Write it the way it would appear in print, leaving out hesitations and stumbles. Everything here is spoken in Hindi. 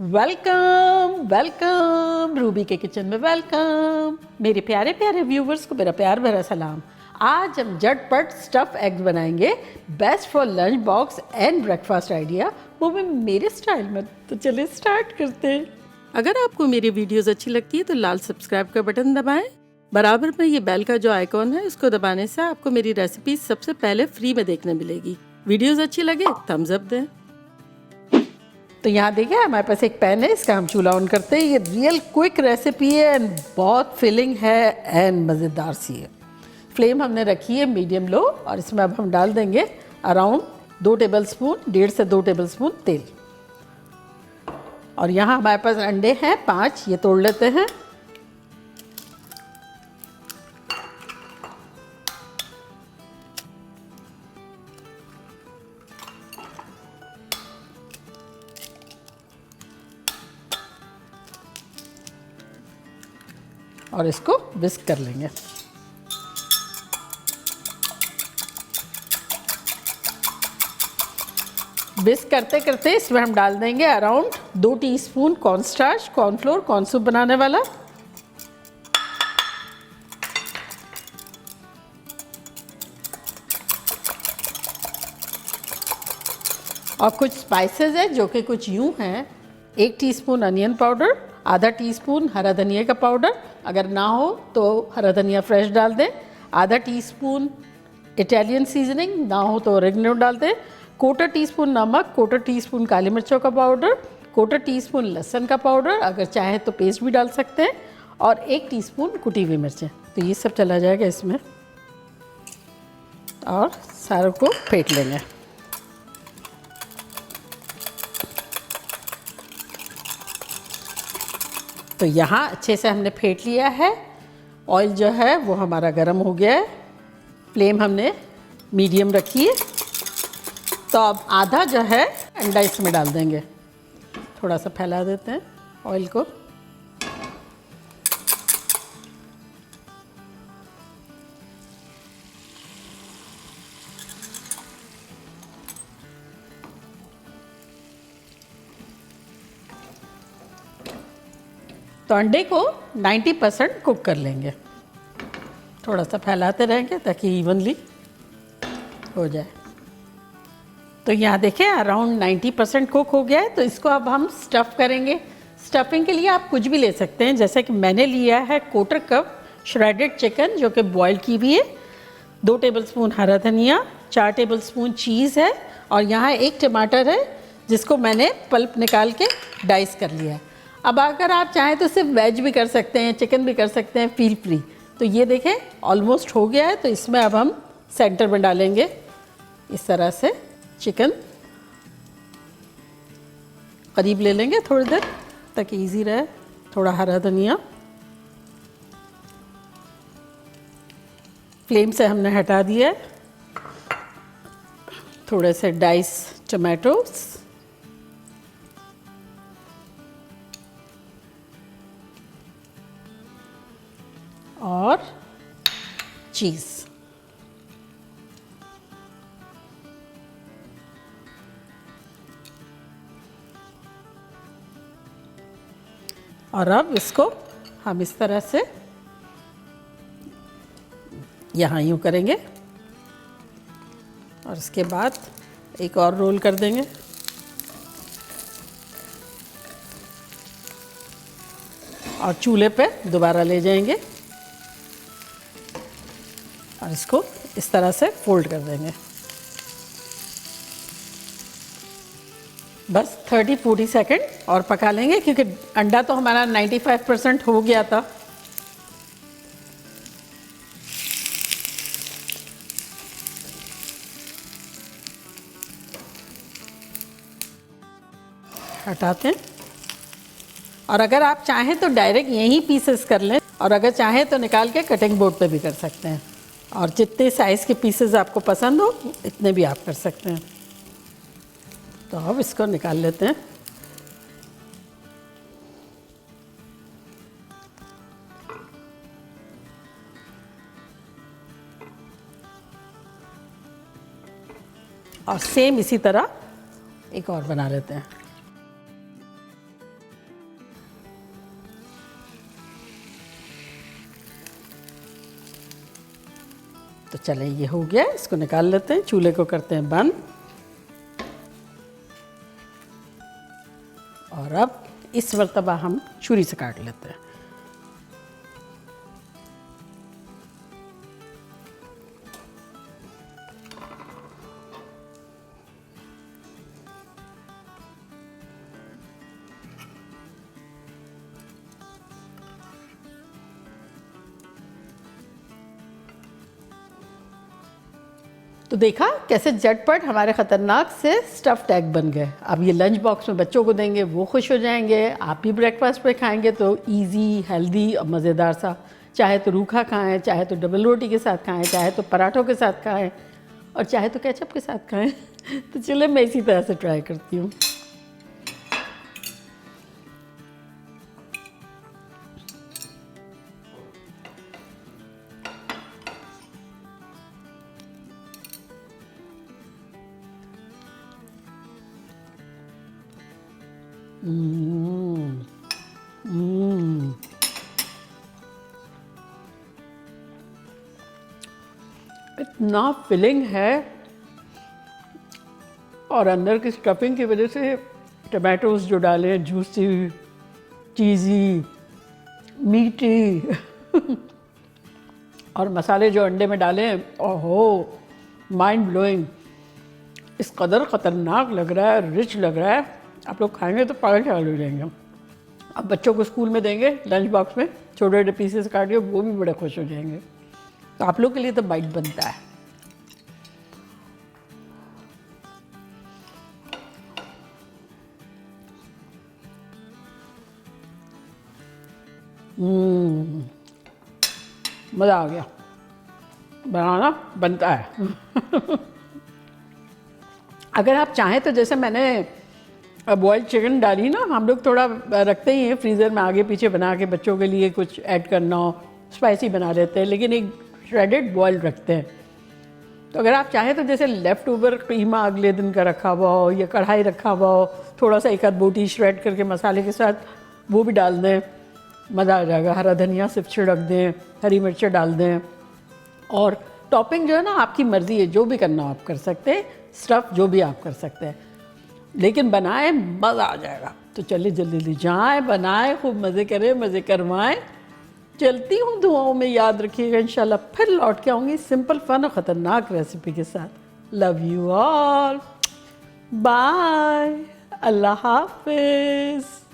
वेलकम वेलकम रूबी के किचन में वेलकम। मेरे प्यारे प्यारे व्यूवर्स को मेरा प्यार भरा सलाम। आज हम झटपट स्टफ एग्स बनाएंगे, best for lunch box and breakfast idea, वो भी मेरे स्टाइल में। तो चलिए स्टार्ट करते हैं। अगर आपको मेरी वीडियोस अच्छी लगती है तो लाल सब्सक्राइब का बटन दबाएं। बराबर में ये बेल का जो आइकॉन है उसको दबाने से आपको मेरी रेसिपी सबसे पहले फ्री में देखने मिलेगी। वीडियोस अच्छी लगे थम्स अप दें। तो यहाँ देखिए हमारे पास एक पैन है, इसका हम चूल्हा ऑन करते हैं। ये रियल क्विक रेसिपी है एंड बहुत फिलिंग है एंड मज़ेदार सी है। फ्लेम हमने रखी है मीडियम लो और इसमें अब हम डाल देंगे अराउंड 2 टेबलस्पून, 1.5 से 2 टेबलस्पून तेल। और यहाँ हमारे पास अंडे हैं 5, ये तोड़ लेते हैं। और इसको विस्क कर लेंगे। विस्क करते करते इसमें हम डाल देंगे around 2 teaspoon cornstarch, cornflour, corn soup बनाने वाला। और कुछ स्पाइसेस है जो कि कुछ यूं हैं। 1 टीस्पून अनियन पाउडर, आधा टीस्पून हरा धनिया का पाउडर, अगर ना हो तो हरा धनिया फ्रेश डाल दें। आधा टीस्पून इटालियन सीजनिंग, ना हो तो ओरिगेनो डाल दें। 1/4 टीस्पून नमक, 1/4 टीस्पून काली मिर्चों का पाउडर, 1/4 टीस्पून लहसुन का पाउडर, अगर चाहे तो पेस्ट भी डाल सकते हैं, और 1 टीस्पून कुटी हुई मिर्चें। तो ये सब चला जाएगा इसमें और सारों को फेंट लेंगे। तो यहाँ अच्छे से हमने फेंट लिया है। ऑयल जो है वो हमारा गर्म हो गया है। फ्लेम हमने मीडियम रखी है। तो अब आधा जो है अंडा इसमें डाल देंगे। थोड़ा सा फैला देते हैं ऑयल को। तो अंडे को 90% कुक कर लेंगे। थोड़ा सा फैलाते रहेंगे ताकि इवनली हो जाए। तो यहाँ देखें अराउंड 90% कुक हो गया है। तो इसको अब हम स्टफ़ करेंगे। स्टफिंग के लिए आप कुछ भी ले सकते हैं, जैसे कि मैंने लिया है 1/4 कप श्रेडेड चिकन जो कि बॉयल की हुई है, 2 टेबलस्पून हरा धनिया, 4 टेबलस्पून चीज़ है, और यहाँ 1 टमाटर है जिसको मैंने पल्प निकाल के डाइस कर लिया है। अब अगर आप चाहें तो सिर्फ वेज भी कर सकते हैं, चिकन भी कर सकते हैं, फील फ्री। तो ये देखें ऑलमोस्ट हो गया है। तो इसमें अब हम सेंटर में डालेंगे इस तरह से चिकन। करीब ले लेंगे थोड़ी देर ताकि इजी रहे। थोड़ा हरा धनिया, फ्लेम से हमने हटा दिया है। थोड़े से डाइस टमाटोस, और चीज़। और अब इसको हम इस तरह से यहाँ यूँ करेंगे और इसके बाद एक और रोल कर देंगे। और चूल्हे पे दोबारा ले जाएंगे और इसको इस तरह से फोल्ड कर देंगे। बस 30-40 सेकेंड और पका लेंगे, क्योंकि अंडा तो हमारा 95% हो गया था। हटाते हैं। और अगर आप चाहें तो डायरेक्ट यहीं पीसेस कर लें, और अगर चाहें तो निकाल के कटिंग बोर्ड पे भी कर सकते हैं। और जितने साइज़ के पीसेस आपको पसंद हो इतने भी आप कर सकते हैं। तो अब इसको निकाल लेते हैं। और सेम इसी तरह एक और बना लेते हैं। तो चलें ये हो गया, इसको निकाल लेते हैं, चूल्हे को करते हैं बंद। और अब इस मर्तबा हम छुरी से काट लेते हैं। तो देखा कैसे झटपट हमारे ख़तरनाक से स्टफ्ड एग बन गए। अब ये लंच बॉक्स में बच्चों को देंगे, वो खुश हो जाएंगे, आप भी ब्रेकफास्ट पे खाएंगे तो इजी, हेल्दी और मज़ेदार सा। चाहे तो रूखा खाएं, चाहे तो डबल रोटी के साथ खाएं, चाहे तो पराठों के साथ खाएं और चाहे तो केचप के साथ खाएं। तो चलिए मैं इसी तरह से ट्राई करती हूँ। इतना फिलिंग है और अंदर की स्टफिंग की वजह से टमाटोज जो डाले हैं, जूसी, चीज़ी, मीठी और मसाले जो अंडे में डाले हैं, ओहो माइंड ब्लोइंग। इस कदर ख़तरनाक लग रहा है, रिच लग रहा है, आप लोग खाएंगे तो पागल चालू हो जाएंगे। अब बच्चों को स्कूल में देंगे लंच बॉक्स में, छोटे छोटे पीसेस काट के, वो भी बड़े खुश हो जाएंगे। तो आप लोग के लिए तो बाइट बनता है। मज़ा आ गया, बनाना बनता है। अगर आप चाहें तो जैसे मैंने बॉइल्ड चिकन डाली ना, हम लोग थोड़ा रखते ही हैं फ्रीज़र में आगे पीछे बना के, बच्चों के लिए कुछ ऐड करना हो स्पाइसी बना लेते हैं, लेकिन एक श्रेडेड बॉइल्ड रखते हैं। तो अगर आप चाहें तो जैसे लेफ़्ट ओवर कीमा अगले दिन का रखा हुआ हो या कढ़ाई रखा हुआ हो, थोड़ा सा एक आध बोटी श्रेड करके मसाले के साथ वो भी डाल दें, मज़ा आ जाएगा। हरा धनिया सिर्फ छिड़क दें, हरी मिर्चें डाल दें और टॉपिंग जो है ना आपकी मर्ज़ी है, जो भी करना हो आप कर सकते हैं, स्टफ़ जो भी आप कर सकते हैं, लेकिन बनाएं मज़ा आ जाएगा। तो चलिए जल्दी जल्दी जाएं, बनाएं, खूब मज़े करें, मज़े करवाएं। चलती हूँ, दुआओं में याद रखिएगा। इंशाल्लाह फिर लौट के आऊँगी सिंपल फन और ख़तरनाक रेसिपी के साथ। लव यू ऑल, बाय, अल्लाह हाफिज़।